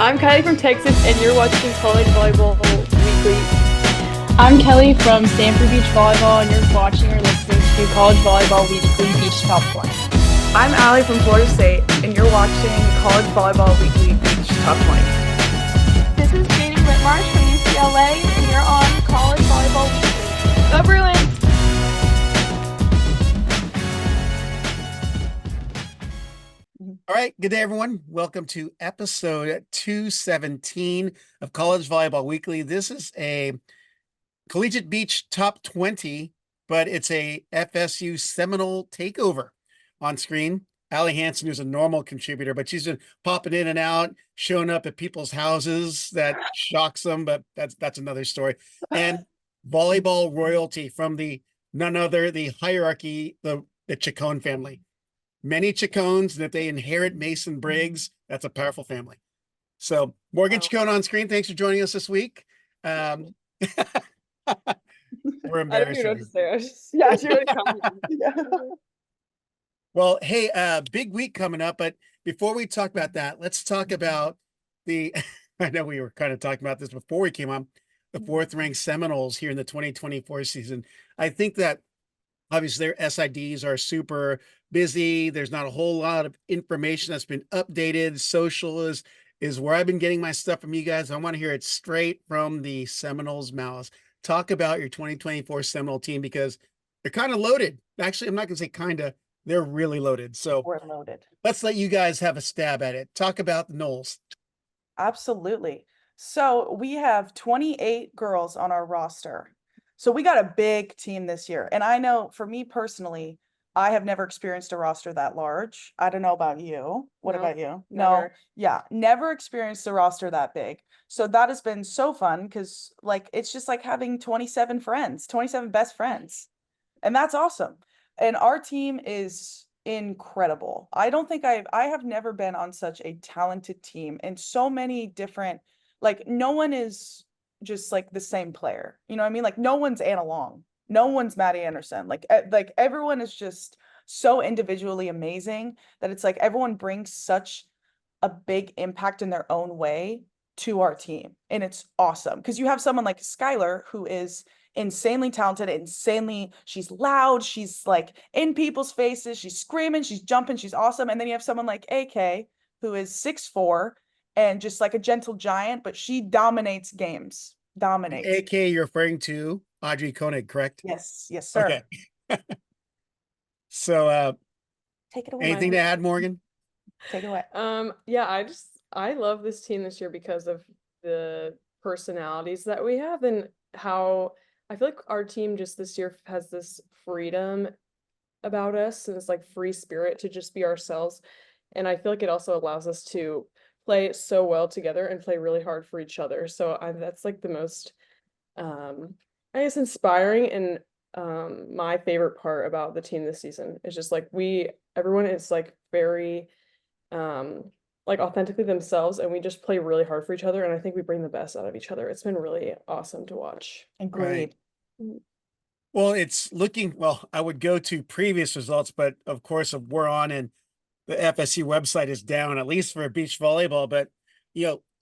I'm Kylie from Texas, and you're watching College Volleyball Weekly. I'm Kelly from Stanford Beach Volleyball, and you're watching or listening to College Volleyball Weekly Beach Top 20. I'm Alli from Florida State, and you're watching College Volleyball Weekly Beach Top 20. This is Janie Whitmarsh from UCLA, and you're on College Volleyball Weekly. Go Bruins! All right, good day, everyone. Welcome to episode 217 of College Volleyball Weekly. This is a Collegiate Beach Top 20, but it's a FSU Seminole takeover on screen. Alli Hansen, who's a normal contributor, but she's been popping in and out, showing up at people's houses. That shocks them, but that's another story. And volleyball royalty from none other, the hierarchy, the Chacon family. Many Chacones, and if they inherit Mason Briggs, that's a powerful family. So Morgan Chacon on screen. Thanks for joining us this week. We're embarrassed. I don't even know what to say. Yeah, she already commented. Well, hey, big week coming up, but before we talk about that, let's talk about I know we were kind of talking about this before we came on, the fourth ranked Seminoles here in the 2024 season. I think that obviously their SIDs are super busy. There's not a whole lot of information that's been updated. Social is where I've been getting my stuff from you guys. I want to hear it straight from the Seminoles' mouths. Talk about your 2024 Seminole team because they're kind of loaded. Actually, I'm not going to say kind of. They're really loaded. So we're loaded. Let's let you guys have a stab at it. Talk about the Noles. Absolutely. So we have 28 girls on our roster. So we got a big team this year. And I know for me personally, I have never experienced a roster that large. I don't know about you. What about you? Never. No. Yeah. Never experienced a roster that big. So that has been so fun because it's just like having 27 friends, 27 best friends. And that's awesome. And our team is incredible. I don't think I have never been on such a talented team and so many different, no one is just like the same player. You know what I mean? Like no one's Anna Long. No one's Maddie Anderson. Like everyone is just so individually amazing that it's like everyone brings such a big impact in their own way to our team. And it's awesome because you have someone like Skylar who is insanely talented, she's loud, she's like in people's faces, she's screaming, she's jumping, she's awesome. And then you have someone like AK who is 6'4" and just like a gentle giant, but she dominates games. AK, you're referring to Audrey Koenig, correct? Yes, sir. Okay. So take it away. Anything to add, Morgan? Take it away. Yeah, I love this team this year because of the personalities that we have and how I feel like our team just this year has this freedom about us and this like free spirit to just be ourselves. And I feel like it also allows us to play so well together and play really hard for each other. So that's like the most, I guess, inspiring and my favorite part about the team this season is just like everyone is like very like authentically themselves and we just play really hard for each other and I think we bring the best out of each other. It's been really awesome to watch. Agreed. Right. Well, I would go to previous results, but of course we're on and the FSU website is down, at least for beach volleyball. But,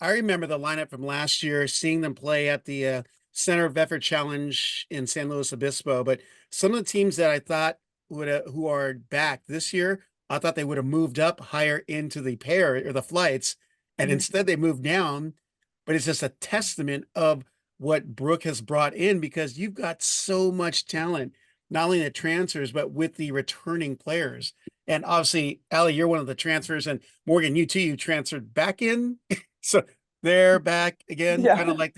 I remember the lineup from last year, seeing them play at the Center of Effort Challenge in San Luis Obispo. But some of the teams that I thought who are back this year, I thought they would have moved up higher into the pair or the flights, and instead they moved down. But it's just a testament of what Brooke has brought in because you've got so much talent, not only the transfers, but with the returning players. And obviously, Alli, you're one of the transfers, and Morgan, you too, you transferred back in. So they're back again, kind of like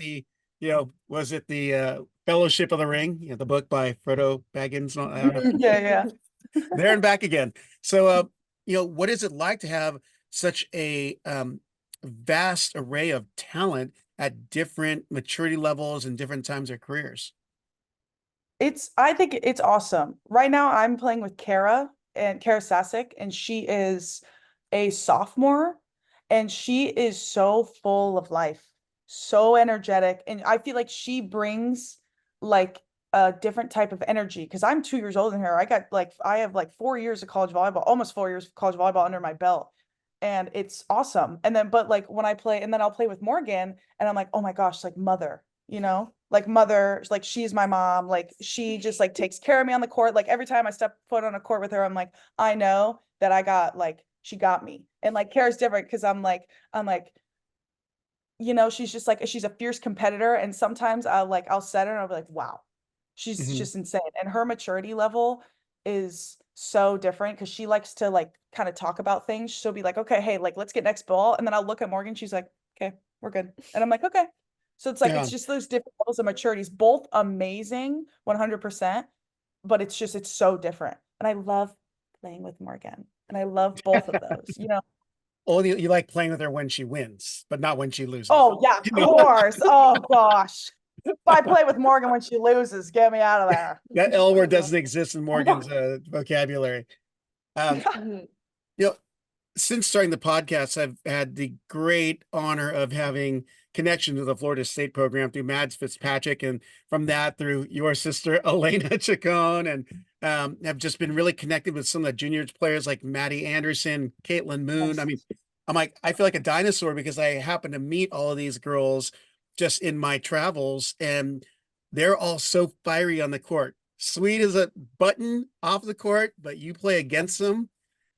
was it the Fellowship of the Ring, the book by Frodo Baggins? I don't know. Yeah. There and back again. So, what is it like to have such a vast array of talent at different maturity levels and different times of their careers? I think it's awesome. Right now, I'm playing with Kara Sasek, and she is a sophomore, and she is so full of life, so energetic, and I feel like she brings like a different type of energy because I'm 2 years older than her. I have 4 years of college volleyball, almost 4 years of college volleyball under my belt. and it's awesome. And then, but like when I play, and then I'll play with Morgan, and I'm like, oh my gosh, like mother, like mother, like she's my mom, like she just like takes care of me on the court. Like every time I step foot on a court with her, I'm like, I know that I got like she got me. And like Kara's different because I'm like, she's just like she's a fierce competitor, and sometimes I'll set her and I'll be like, wow, she's Mhm. just insane. And her maturity level is so different because she likes to like kind of talk about things. She'll be like, okay, hey, like let's get next ball. And then I'll look at Morgan, she's like, okay, we're good. And I'm like, okay. So it's like Yeah. it's just those different levels of maturities, both amazing, 100%, but it's so different. And I love playing with Morgan. And I love both of those, Oh, you like playing with her when she wins, but not when she loses. Oh, yeah, of You know? course. Oh, gosh. If I play with Morgan when she loses, get me out of there. That L word doesn't exist in Morgan's vocabulary. Um, Mhm. you know, since starting the podcast, I've had the great honor of having connection to the Florida State program through Mads Fitzpatrick, and from that through your sister Elena Chacon, and have just been really connected with some of the juniors players like Maddie Anderson, Caitlin Moon. I mean, I feel like a dinosaur because I happen to meet all of these girls just in my travels, and they're all so fiery on the court. Sweet as a button off the court, but you play against them,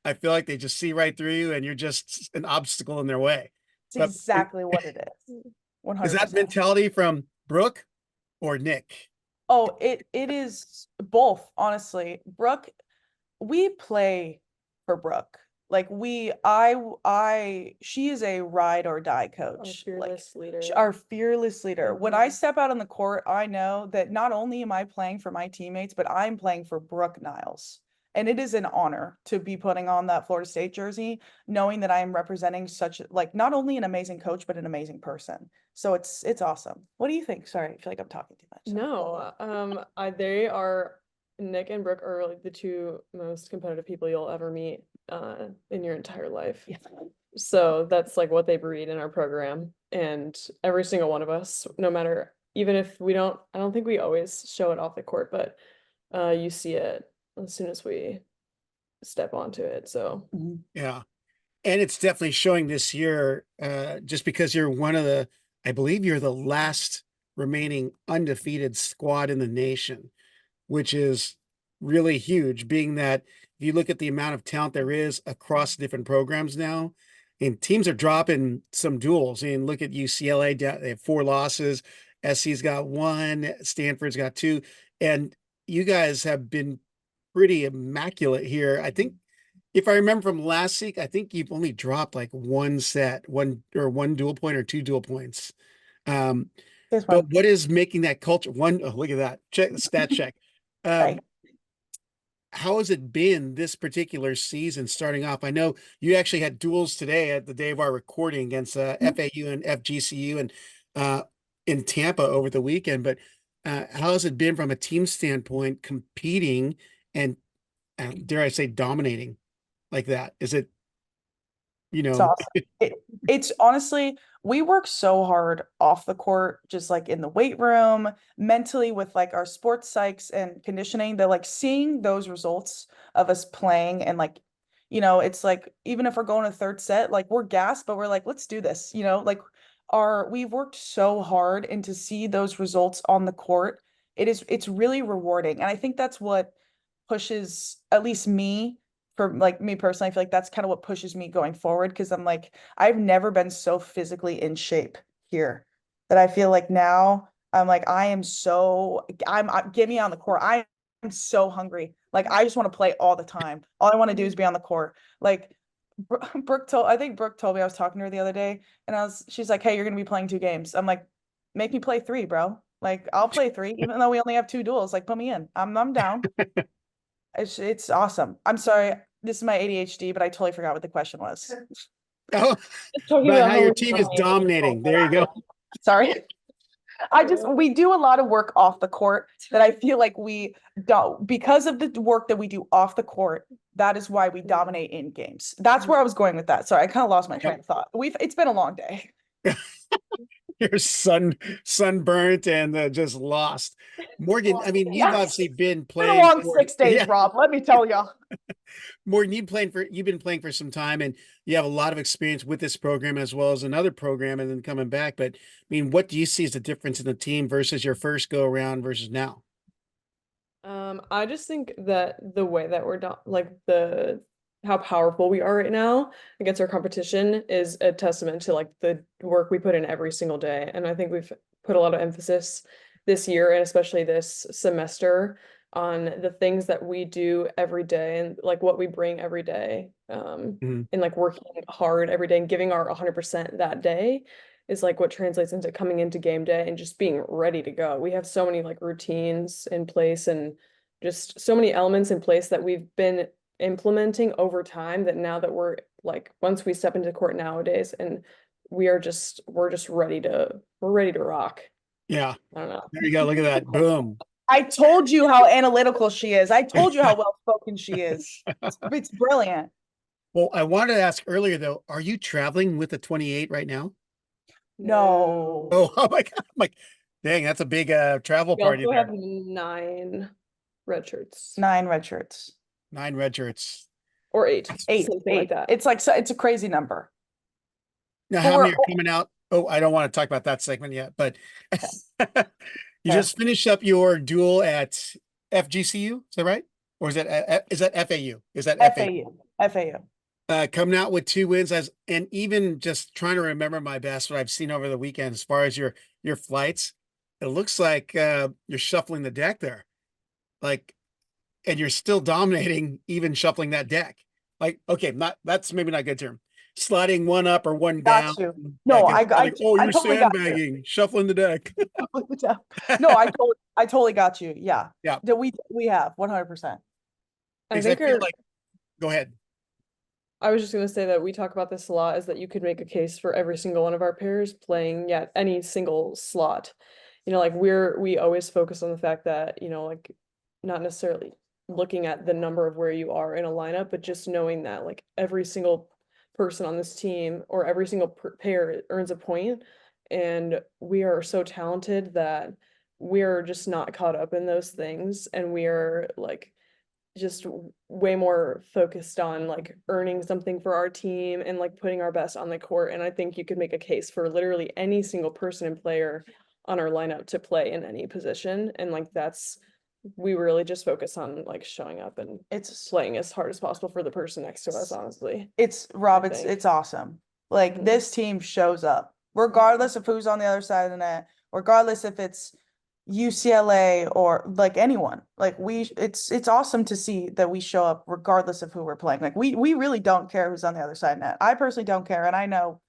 I feel like they just see right through you and you're just an obstacle in their way. It's But exactly what it is. is that 100%. mentality from Brooke or Nick? Oh, it is both, honestly. Brooke, we play for Brooke. Like she is a ride or die Our coach. fearless leader. Our fearless leader. When I Mhm. step out on the court, I know that not only am I playing for my teammates, but I'm playing for Brooke Niles. And it is an honor to be putting on that Florida State jersey, knowing that I am representing such like not only an amazing coach, but an amazing person. So it's awesome. What do you think? Sorry, I feel like I'm talking too much. No, they are Nick and Brooke are like the two most competitive people you'll ever meet in your entire life. Yeah. So that's like what they breed in our program. And every single one of us, no matter, even if I don't think we always show it off the court, but you see it as soon as we step onto it. So Yeah. And it's definitely showing this year, just because you're one of I believe you're the last remaining undefeated squad in the nation, which is really huge, being that if you look at the amount of talent there is across different programs now, and teams are dropping some duels. And look at UCLA, they have 4 losses, SC's got 1, Stanford's got 2, and you guys have been pretty immaculate here. I think if I remember from last week, I think you've only dropped like one dual point or 2 dual points. Um, Here's but one. what is making that culture oh, look at that. Check the stat check. Sorry. How has it been this particular season starting off? I know you actually had duels today at the day of our recording against FAU and FGCU and in Tampa over the weekend, but how has it been from a team standpoint competing and dare I say dominating like that? Is it, It's awesome. It's honestly, we work so hard off the court, just like in the weight room, mentally with like our sports psychs and conditioning, that like seeing those results of us playing and like, it's like even if we're going to third set, like we're gassed, but we're like, let's do this, like we've worked so hard, and to see those results on the court, it's really rewarding. And I think that's what pushes at least me, for like me personally, I feel like that's kind of what pushes me going forward, because I'm like, I've never been so physically in shape here, that I feel like now I'm like, get me on the court. I'm so hungry. Like I just want to play all the time. All I want to do is be on the court. Like I think Brooke told me, I was talking to her the other day, and she's like, hey, you're gonna be playing 2 games. I'm like, make me play 3, bro. Like I'll play 3, even though we only have 2 duels. Like put me in. I'm down. It's awesome. I'm sorry. This is my ADHD, but I totally forgot what the question was. oh, talking about about how how your we're team is dominating? There you go. Sorry. We do a lot of work off the court that I feel like we don't, because of the work that we do off the court. That is why we dominate in games. That's where I was going with that. Sorry, I kind of lost my train of thought. It's been a long day. you're sunburnt and just lost. Morgan, I mean, you've Yes. obviously been Been a playing long for, 6 days, yeah, Rob. Let me tell you. Morgan, you've been playing for some time and you have a lot of experience with this program as well as another program and then coming back. But I mean, what do you see as the difference in the team versus your first go around versus now? I just think that the way that we're done, like how powerful we are right now against our competition is a testament to like the work we put in every single day. And I think we've put a lot of emphasis this year and especially this semester on the things that we do every day and like what we bring every day. Mhm. And like working hard every day and giving our 100% that day is like what translates into coming into game day and just being ready to go. We have so many like routines in place and just so many elements in place that we've been implementing over time that now that we're like once we step into court nowadays and we're just ready to rock. Yeah, I don't know. there you go. Look at that. Boom. I told you how analytical she is. I told you how well spoken she is. It's brilliant. Well, I wanted to ask earlier though, are you traveling with the 28 right now? No. Oh, oh my God. I'm like, dang, that's a big travel We party also have there. 9 red shirts 9 red shirts. 9 red shirts. or 8, 8. something like that. It's like it's a crazy number. Now, But how many we're are coming out? Oh, I don't want to talk about that segment yet, but you Okay. just finished up your duel at FGCU, is that right? Or is that FAU? Is that FAU? FAU. Coming out with 2 wins and even just trying to remember my best, what I've seen over the weekend as far as your flights, it looks like you're shuffling the deck there. Like, and you're still dominating, even shuffling that deck. Like, okay, that's maybe not a good term. Sliding one up or one down. Got you. Yeah, No, 'cause I it's not like, oh, I you're totally got you. sandbagging, shuffling the deck. No, I totally got you. Yeah. Yeah. That we have 100%. I Because I think feel like, go ahead. I was just gonna say that we talk about this a lot, is that you could make a case for every single one of our pairs playing yet any single slot. You know, like we always focus on the fact that, you know, like not necessarily looking at the number of where you are in a lineup, but just knowing that like every single person on this team or every single pair earns a point, and we are so talented that we're just not caught up in those things, and we are like just way more focused on like earning something for our team and like putting our best on the court. And I think you could make a case for literally any single person and player on our lineup to play in any position. And like we really just focus on like showing up and It's playing as hard as possible for the person next to us, honestly. Rob, I it's think. it's awesome. Like Mhm. this team shows up regardless of who's on the other side of the net, regardless if it's UCLA or like anyone. Like it's awesome to see that we show up regardless of who we're playing. Like we really don't care who's on the other side of the net. I personally don't care, and I know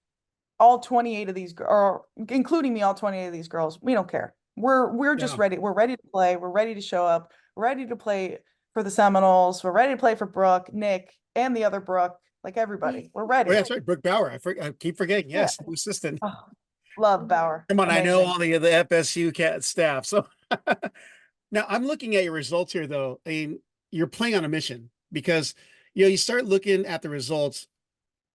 all 28 of these, or including me, all 28 of these girls, we don't care. We're just Yeah. ready. We're ready to play. We're ready to show up. We're ready to play for the Seminoles. We're ready to play for Brooke, Nick, and the other Brooke. Like everybody, we're Oh, ready. yeah, that's right. Brooke Bauer. I keep forgetting. Yes, new assistant. Oh, love Bauer. Come on, I know Amazing. all the FSU staff. So now I'm looking at your results here, though. I mean, you're playing on a mission because you start looking at the results.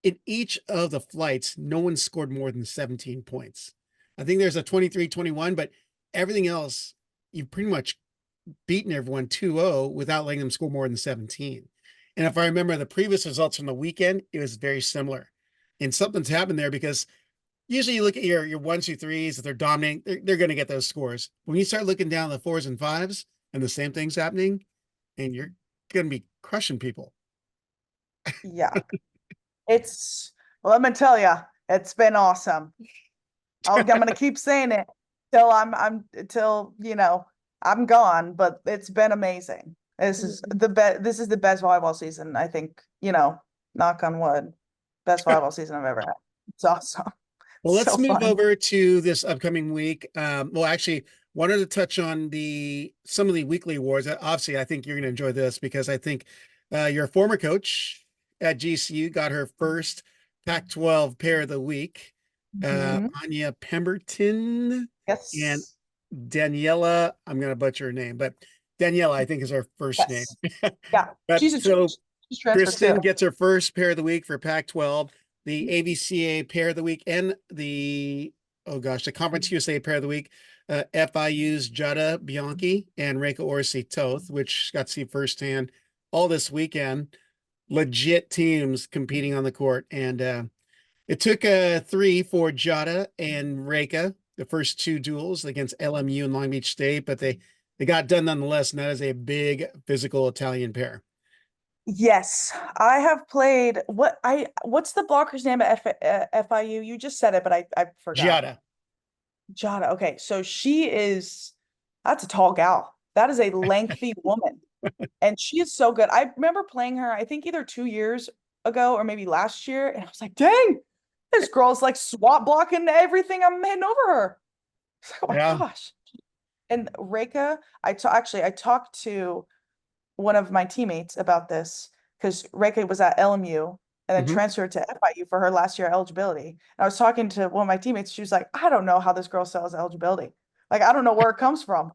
In each of the flights, no one scored more than 17 points. I think there's a 23-21, but everything else, you've pretty much beaten everyone 2-0 without letting them score more than 17. And if I remember the previous results from the weekend, it was very similar. And something's happened there because usually you look at your 1s, 2, 3s, if they're dominating, they're going to get those scores. When you start looking down the 4s and 5s and the same thing's happening, and you're going to be crushing people. Yeah. Let me tell you, it's been awesome. I'm gonna keep saying it till till I'm gone, but it's been amazing. This is the best volleyball season, I think, knock on wood. Best volleyball season I've ever had. It's awesome. Well, let's So move fun. over to this upcoming week. Well, actually, wanted to touch on some of the weekly awards. Obviously, I think you're going to enjoy this because I think your former coach at GCU got her first Pac-12 Pair of the Week. Mhm. Anya Pemberton and Yes. Daniela. I'm going to butcher her name, but Daniela, I think, is her first name. Yes. Yeah. But She's transferred Kristen too. gets her first Pair of the Week for Pac-12, the AVCA Pair of the Week, and the oh gosh, the Conference USA Pair of the Week, FIU's Jutta Bianchi and Reika Orsi Toth, which got to see firsthand all this weekend. Legit teams competing on the court. And it took 3 for Jutta and Reika, the first 2 duels against LMU and Long Beach State, but they got done nonetheless. And that is a big physical Italian pair. Yes, I have played what's the blocker's name at FIU? You just said it, but I forgot. Jutta. Jada. Okay, so that's a tall gal. That is a lengthy woman. And she is so good. I remember playing her, I think either 2 years ago or maybe last year, and I was like, dang, this girl's like swat blocking everything I'm heading over her. Oh my gosh. And Reika, I talked to one of my teammates about this because Reika was at LMU and then transferred to FIU for her last year eligibility. And I was talking to one of my teammates. She was like, I don't know how this girl sells eligibility. Like, I don't know where it comes from.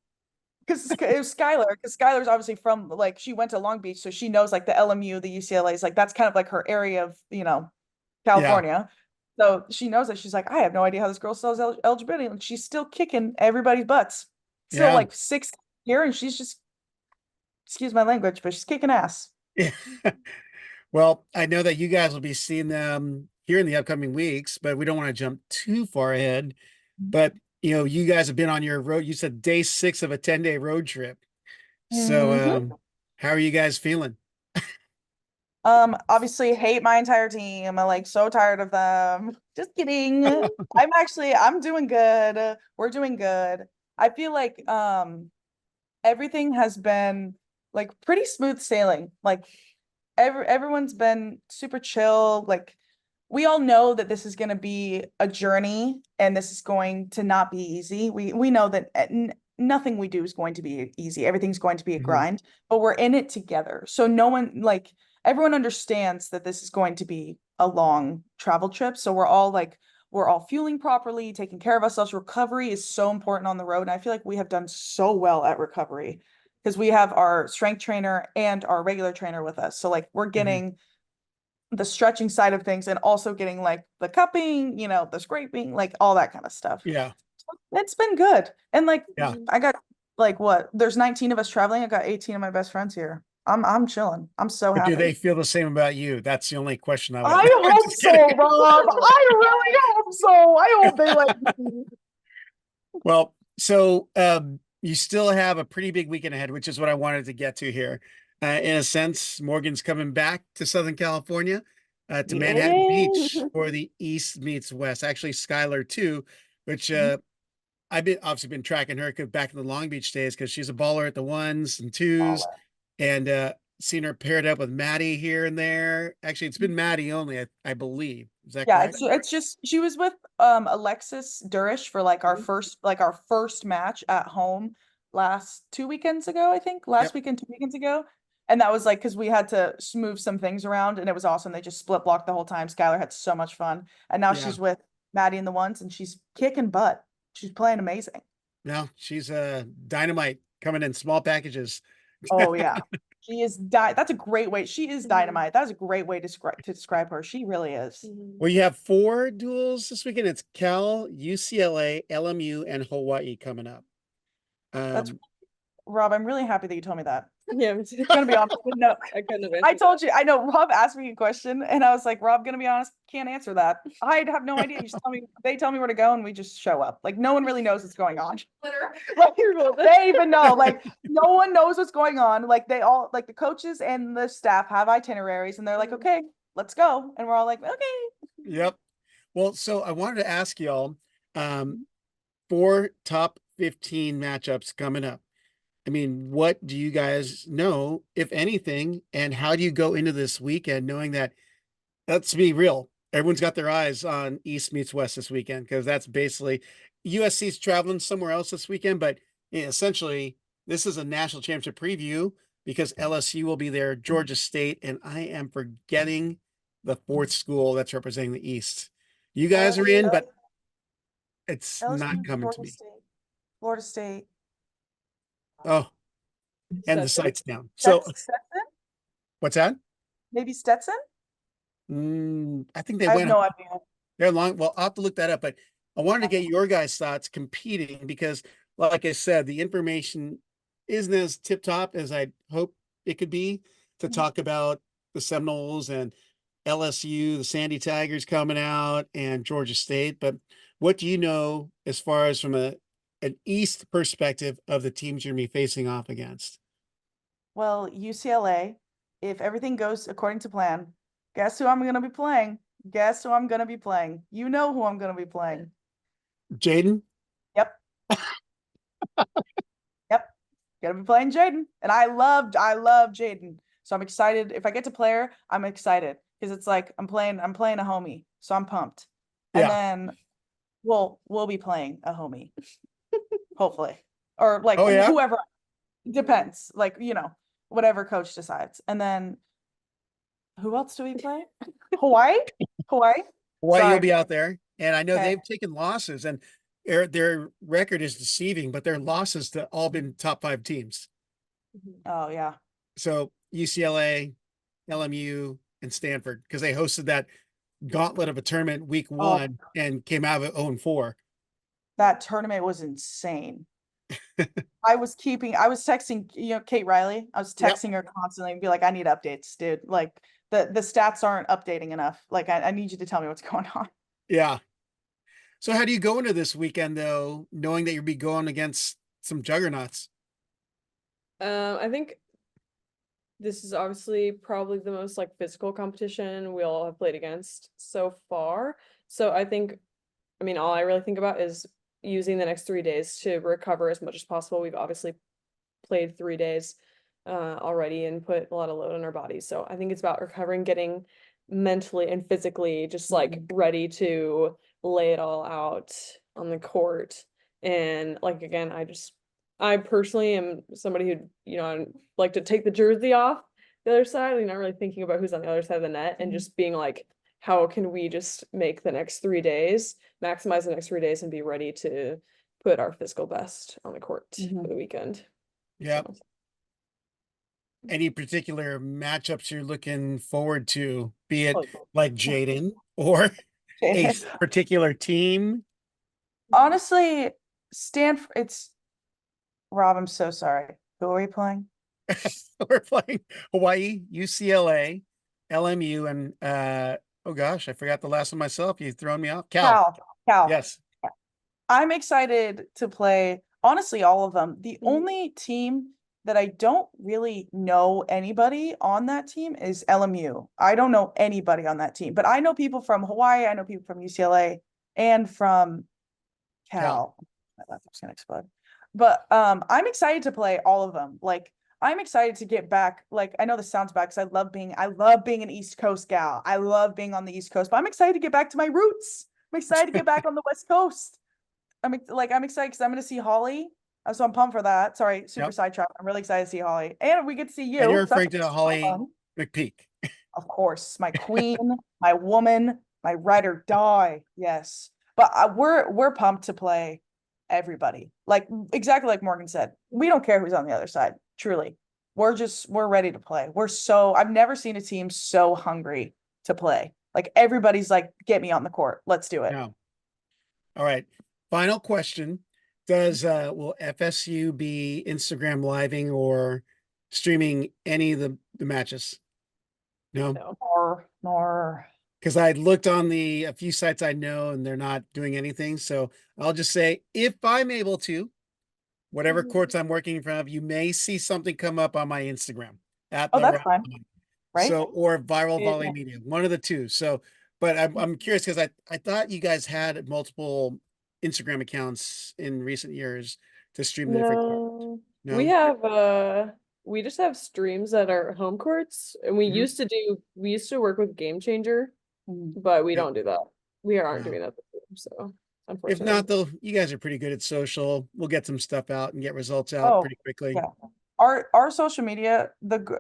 Because it was Skylar, because Skylar's obviously from, like, she went to Long Beach, so she knows like the LMU, the UCLA's, like that's kind of like her area of, California. So she knows that. She's like, I have no idea how this girl sells eligibility. And she's still kicking everybody's butts. Still like 6th year, and she's just, excuse my language, but she's kicking ass. Yeah. Well, I know that you guys will be seeing them here in the upcoming weeks, but we don't want to jump too far ahead. But you guys have been on your road. You said day 6 of a 10-day road trip. So how are you guys feeling? Obviously hate my entire team. I'm like so tired of them. Just kidding. I'm doing good. We're doing good. I feel like everything has been like pretty smooth sailing. Like everyone's been super chill. Like we all know that this is going to be a journey and this is going to not be easy. We know that nothing we do is going to be easy. Everything's going to be a grind, but we're in it together. So everyone understands that this is going to be a long travel trip. So we're all fueling properly, taking care of ourselves. Recovery is so important on the road. And I feel like we have done so well at recovery because we have our strength trainer and our regular trainer with us. So like we're getting the stretching side of things and also getting like the cupping, the scraping, like all that kind of stuff. Yeah. It's been good. And like, I got like there's 19 of us traveling. I got 18 of my best friends here. I'm chilling. I'm so happy. Do they feel the same about you? That's the only question I would I hope so, Rob. I really hope so. I hope they like me. Well, so you still have a pretty big weekend ahead, which is what I wanted to get to here. In a sense, Morgan's coming back to Southern California, to Manhattan Beach for the East meets West. Actually, Skylar too, which I've obviously been tracking her back in the Long Beach days because she's a baller at the 1s and 2s. And seen her paired up with Maddie here and there. Actually, it's been Maddie only, I believe. Is that correct? It's just she was with Alexis Durish for like our first match at home last 2 weekends ago, I think. Last weekend, 2 weekends ago. And that was like because we had to move some things around and it was awesome. They just split blocked the whole time. Skylar had so much fun. And now she's with Maddie in the 1s and she's kicking butt. She's playing amazing. No, she's dynamite coming in small packages. Oh yeah. She is that's a great way. She is dynamite. That's a great way to describe her. She really is. Well, you have 4 duels this weekend. It's Cal, UCLA, LMU, and Hawaii coming up. That's Rob, I'm really happy that you told me that. Yeah, I'm gonna be honest. No, I couldn't have I told you. I know Rob asked me a question, and I was like, "Rob, gonna be honest, can't answer that. I have no idea. You just tell me. They tell me where to go, and we just show up. Like no one really knows what's going on. Like they even know. Like no one knows what's going on. Like they all, like the coaches and the staff have itineraries, and they're like, "Okay, let's go," and we're all like, "Okay." Yep. Well, so I wanted to ask y'all, 4 top 15 matchups coming up. I mean, what do you guys know, if anything, and how do you go into this weekend knowing that, let's be real, everyone's got their eyes on East meets West this weekend because that's basically USC's traveling somewhere else this weekend, but essentially this is a national championship preview because LSU will be there, Georgia State, and I am forgetting the 4th school that's representing the East. You guys are in, but it's LSU, not coming to me. Florida State. Oh, and the site's down. So Stetson? What's that? Maybe Stetson? I think they I went. have no idea. They're long. Well, I'll have to look that up. But I wanted to get your guys' thoughts competing because, like I said, the information isn't as tip top as I hope it could be to talk about the Seminoles and LSU, the Sandy Tigers coming out, and Georgia State. But what do you know as far as from an East perspective of the teams you're gonna be facing off against? Well, UCLA, if everything goes according to plan, guess who I'm going to be playing? Guess who I'm going to be playing? You know who I'm going to be playing. Jaden? Yep. Yep. Gonna be playing Jaden. And I love Jaden. So I'm excited. If I get to play her, I'm excited because it's like I'm playing a homie. So I'm pumped. And Yeah. then we'll be playing a homie. Hopefully. Or like Oh, yeah? whoever. Depends. Like, whatever coach decides. And then who else do we play? Hawaii? Hawaii? Well, you'll Sorry. be out there. And I know Okay. they've taken losses and their record is deceiving, but their losses to all been top 5 teams. Oh yeah. So UCLA, LMU, and Stanford, because they hosted that gauntlet of a tournament week 1 and came out of it 0-4. That tournament was insane. I was texting, Kate Riley. I was Yep. texting her constantly and be like, I need updates, dude. Like the stats aren't updating enough. Like I need you to tell me what's going on. Yeah. So how do you go into this weekend though, knowing that you'll be going against some juggernauts? I think this is obviously probably the most like physical competition we all have played against so far. So I think, I mean, all I really think about is using the next 3 days to recover as much as possible. We've obviously played 3 days already and put a lot of load on our bodies. So I think it's about recovering, getting mentally and physically just like ready to lay it all out on the court. And like again, I personally am somebody who, I like to take the jersey off the other side, not really thinking about who's on the other side of the net and just being like, how can we just make the next 3 days, maximize the next 3 days and be ready to put our physical best on the court for the weekend. Yeah. So. Any particular matchups you're looking forward to, be it Oh. like Jaden or a particular team? Honestly, Stanford, Rob, I'm so sorry. Who are we playing? We're playing Hawaii, UCLA, LMU, and oh gosh, I forgot the last one myself. You've thrown me off. Cal. Yes. I'm excited to play, honestly, all of them. The Mhm. only team that I don't really know anybody on that team is LMU. I don't know anybody on that team, but I know people from Hawaii. I know people from UCLA and from Cal. My laptop's gonna explode. But I'm excited to play all of them. Like I'm excited to get back. Like I know this sounds bad because I love being an East Coast gal. I love being on the East Coast, but I'm excited to get back to my roots. I'm excited to get back on the West Coast. I'm excited because I'm going to see Holly. So I'm pumped for that. Sorry, super sidetrack. I'm really excited to see Holly, and we get to see you. And you're So that's referring to Holly fun. McPeak. Of course, my queen, my woman, my ride or die. Yes, but we're pumped to play everybody. Like exactly like Morgan said, we don't care who's on the other side. Truly, we're ready to play. I've never seen a team so hungry to play. Like everybody's like, get me on the court. Let's do it. Yeah. All right. Final question. Will FSU be Instagram living or streaming any of the matches? No. Nor. Because I looked on a few sites I know and they're not doing anything. So I'll just say if I'm able to, whatever courts I'm working in front of, you may see something come up on my Instagram at Oh, the that's right fine. time. Right? So or viral Yeah. volley media, one of the two. So, but I'm curious because I thought you guys had multiple Instagram accounts in recent years to stream the different courts. No, we just have streams at our home courts, and we Mhm. used to work with Game Changer, Mm. but we Yep. don't do that. We aren't No. doing that this year, so If unfortunately. not, though, you guys are pretty good at social. We'll get some stuff out and get results out pretty quickly. Yeah. Our social media,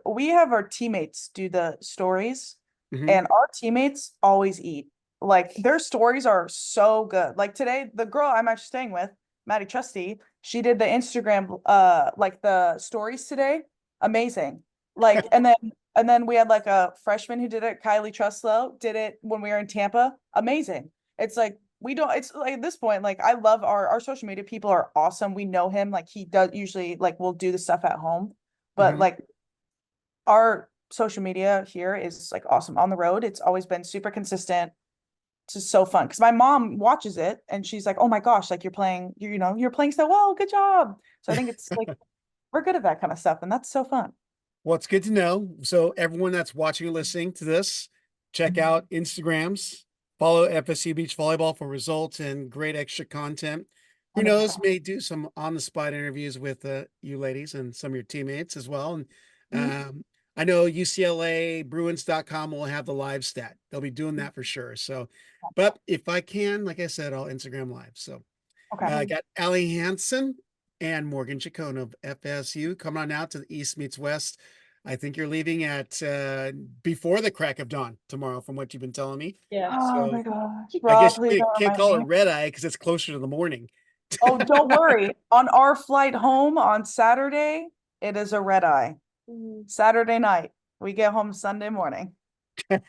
we have our teammates do the stories, Mhm. and our teammates always eat. Like their stories are so good. Like today, the girl I'm actually staying with, Maddie Trusty, she did the Instagram like the stories today. Amazing. Like and then we had like a freshman who did it, Kylie Truslow did it when we were in Tampa. Amazing. It's like we don't, it's like at this point, like I love our social media people are awesome. We know him, like he does usually like we'll do the stuff at home, but Mhm. like our social media here is like awesome. On the road, it's always been super consistent. It's just so fun because my mom watches it and she's like, "Oh my gosh, like you're playing, you're playing so well. Good job." So I think it's like we're good at that kind of stuff, and that's so fun. Well, it's good to know. So everyone that's watching or listening to this, check out Instagrams, follow FSU Beach Volleyball for results and great extra content. Who knows, 100%. may do some on the spot interviews with you ladies and some of your teammates as well. And Mhm. I know UCLA Bruins.com will have the live stat. They'll be doing that for sure. So, but if I can, like I said, I'll Instagram live. So I Okay. got Alli Hansen and Morgan Chacon of FSU coming on out to the East meets West. I think you're leaving at before the crack of dawn tomorrow, from what you've been telling me. Yeah. Oh So my gosh, I Rob, guess please you don't can't remind call it me. red eye because it's closer to the morning. Oh, don't worry. On our flight home on Saturday, it is a red eye. Saturday night. We get home Sunday morning. Gotta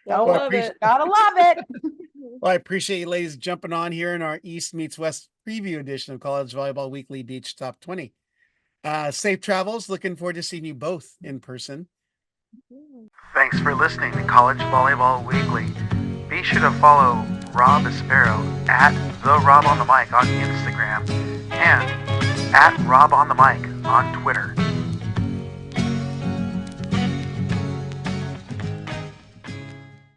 Well, I love appreciate it. Gotta love it. well, I appreciate you ladies jumping on here in our East meets West preview edition of College Volleyball Weekly Beach Top 20. Safe travels. Looking forward to seeing you both in person. Thanks for listening to College Volleyball Weekly. Be sure to follow Rob Aspero at the Rob on the Mic on Instagram and at Rob on the Mic on Twitter.